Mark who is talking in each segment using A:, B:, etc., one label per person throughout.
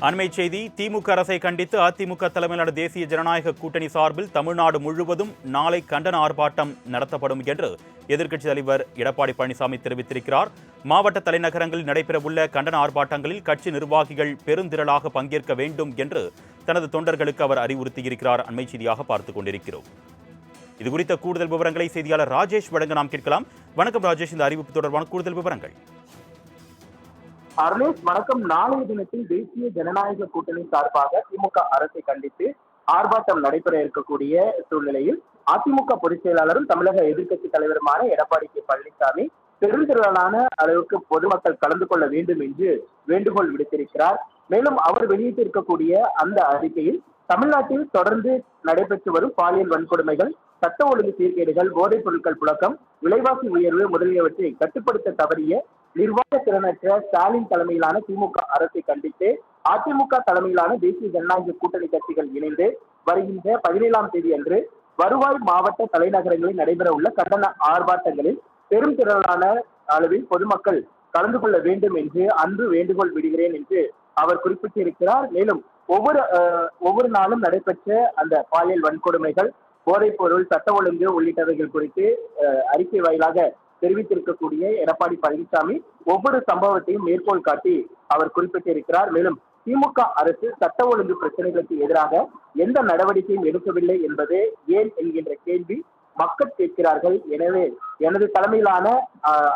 A: அண்மை செய்தி. திமுக அரசை கண்டித்து அதிமுக தலைமையிலான தேசிய ஜனநாயக கூட்டணி சார்பில் தமிழ்நாடு முழுவதும் நாளை கண்டன ஆர்ப்பாட்டம் நடத்தப்படும் என்று எதிர்க்கட்சித் தலைவர் எடப்பாடி பழனிசாமி தெரிவித்திருக்கிறார். மாவட்ட தலைநகரங்களில் நடைபெறவுள்ள கண்டன ஆர்ப்பாட்டங்களில் கட்சி நிர்வாகிகள் பெருந்திரளாக பங்கேற்க வேண்டும் என்று தனது தொண்டர்களுக்கு அவர் அறிவுறுத்தியிருக்கிறார். அண்மை செய்தியாக பார்த்துக் கொண்டிருக்கிறோம். இதுகுறித்த கூடுதல் விவரங்களை செய்தியாளர் ராஜேஷ் வழங்க நாம் கேட்கலாம். வணக்கம் ராஜேஷ், இந்த அறிவிப்பு தொடர்பான கூடுதல் விவரங்கள்.
B: அருணேஷ் வணக்கம். நாளைய தினத்தில் தேசிய ஜனநாயக கூட்டணி சார்பாக திமுக அரசை கண்டித்து ஆர்ப்பாட்டம் நடைபெற இருக்கக்கூடிய சூழ்நிலையில் அதிமுக பொதுச் செயலாளரும் தமிழக எதிர்க்கட்சி தலைவருமான எடப்பாடி கே பழனிசாமி பெருந்திரளான அளவுக்கு பொதுமக்கள் கலந்து கொள்ள வேண்டும் என்று வேண்டுகோள் விடுத்திருக்கிறார். மேலும் அவர் வெளியிட்டிருக்கக்கூடிய அந்த அறிக்கையில் தமிழ்நாட்டில் தொடர்ந்து நடைபெற்று வரும் பாலியல் வன்கொடுமைகள், சட்ட ஒழுங்கு சீர்கேடுகள், போதைப் பொருட்கள் புழக்கம், விலைவாசி உயர்வு முதலியவற்றை கட்டுப்படுத்த தவறிய நிர்வாக திறனற்ற ஸ்டாலின் தலைமையிலான திமுக அரசை கண்டித்து அதிமுக தலைமையிலான தேசிய ஜனநாயக கூட்டணி கட்சிகள் இணைந்து வருகின்ற 17ஆம் தேதி அன்று வருவாய் மாவட்ட தலைநகரங்களில் நடைபெற உள்ள கண்டன ஆர்ப்பாட்டங்களில் பெரும் திரளான அளவில் பொதுமக்கள் கலந்து கொள்ள வேண்டும் என்று அன்று வேண்டுகோள் விடுகிறேன் என்று அவர் குறிப்பிட்டிருக்கிறார். மேலும் ஒவ்வொரு நாளும் நடைபெற்ற அந்த பாலியல் வன்கொடுமைகள், போதைப் பொருள், சட்ட ஒழுங்கு உள்ளிட்டவைகள் குறித்து அறிக்கை வாயிலாக தெரிவித்திருக்கக்கூடிய எடப்பாடி பழனிசாமி ஒவ்வொரு சம்பவத்தையும் மேற்கோள் காட்டி அவர் குறிப்பிட்டிருக்கிறார். மேலும் திமுக அரசு சட்ட ஒழுங்கு பிரச்சனைகளுக்கு எதிராக எந்த நடவடிக்கையும் எடுக்கவில்லை என்பது ஏன் என்கின்ற கேள்வி மக்கள் கேட்கிறார்கள். எனவே எனது தலைமையிலான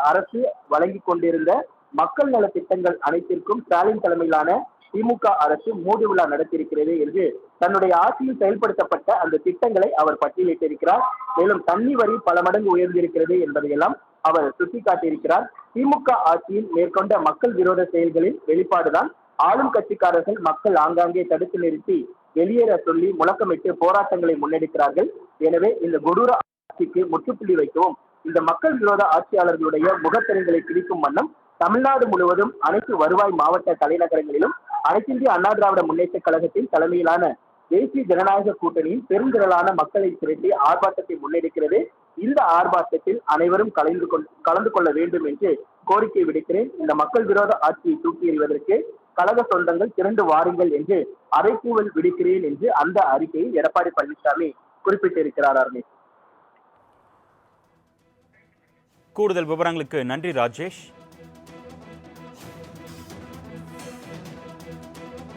B: அரசு வழங்கி கொண்டிருந்த மக்கள் நல திட்டங்கள் அனைத்திற்கும் ஸ்டாலின் தலைமையிலான திமுக அரசு மூடி விழா நடத்தியிருக்கிறது என்று தன்னுடைய ஆட்சியில் செயல்படுத்தப்பட்ட அந்த திட்டங்களை அவர் பட்டியலிட்டிருக்கிறார். மேலும் தண்ணி வரி பல மடங்கு உயர்ந்திருக்கிறது என்பதையெல்லாம் அவர் சுட்டிக்காட்டியிருக்கிறார். திமுக ஆட்சியில் மேற்கொண்ட மக்கள் விரோத செயல்களின் வெளிப்பாடுதான் ஆளும் கட்சிக்காரர்கள் மக்கள் ஆங்காங்கே தடுத்து நிறுத்தி வெளியேற சொல்லி முழக்கமிட்டு போராட்டங்களை முன்னெடுக்கிறார்கள். எனவே இந்த கொடூர ஆட்சிக்கு முற்றுப்புள்ளி வைக்கவும், இந்த மக்கள் விரோத ஆட்சியாளர்களுடைய முகத்திரைகளை கிழிக்கும் வண்ணம் தமிழ்நாடு முழுவதும் அனைத்து வருவாய் மாவட்ட தலைநகரங்களிலும் அனைத்திந்திய அண்ணா திராவிட முன்னேற்ற கழகத்தின் தலைமையிலான தேசிய ஜனநாயக கூட்டணியின் பெருந்திரளான மக்களை திரட்டி ஆர்ப்பாட்டத்தை முன்னெடுக்கிறது. இந்த ஆர்ப்பாட்டத்தில் அனைவரும் கலந்து கொள்ள வேண்டும் என்று கோரிக்கை விடுக்கிறேன். இந்த மக்கள் விரோத ஆட்சியை தூக்கி எறிவதற்கு கழக சொந்தங்கள் திரண்டு வாருங்கள் என்று அறைகூவல் விடுக்கிறேன் என்று அந்த அறிக்கையில் எடப்பாடி பழனிசாமி குறிப்பிட்டிருக்கிறார்.
A: கூடுதல் விவரங்களுக்கு நன்றி ராஜேஷ்.